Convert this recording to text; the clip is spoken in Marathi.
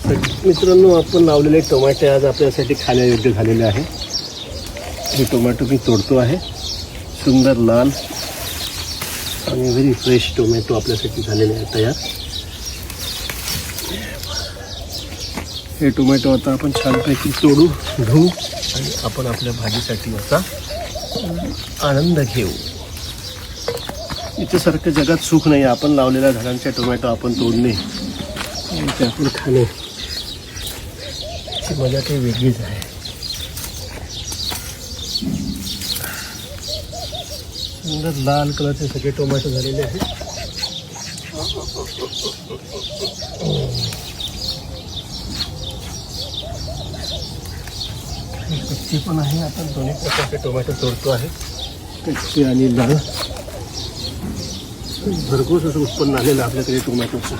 मित्रांनो, आपण लावलेले टोमॅटो आज आपल्यासाठी खाण्यायोग्य झालेले आहे. हे टोमॅटो मी तोडतो आहे. सुंदर लाल आणि व्हेरी फ्रेश टोमॅटो आपल्यासाठी झालेले आहे तयार. हे टोमॅटो आता आपण छानपैकी तोडू, धुवू आणि आपण आपल्या भाजीसाठी याचा आनंद घेऊ. याच्यासारखं जगात सुख नाही. आपण लावलेल्या झाडांच्या टोमॅटो आपण तोडणे आणि ते आपण खाणे, ती मजा काही वेगळीच आहे. सुंदर लाल कलरचे सगळे टोमॅटो झालेले आहेत. कच्चे पण आहे. आपण दोन्ही प्रकारचे टोमॅटो तोडतो आहे, कच्चे आणि लाल. भरपूर असं उत्पन्न आलेलं आपल्याकडे टोमॅटोचं.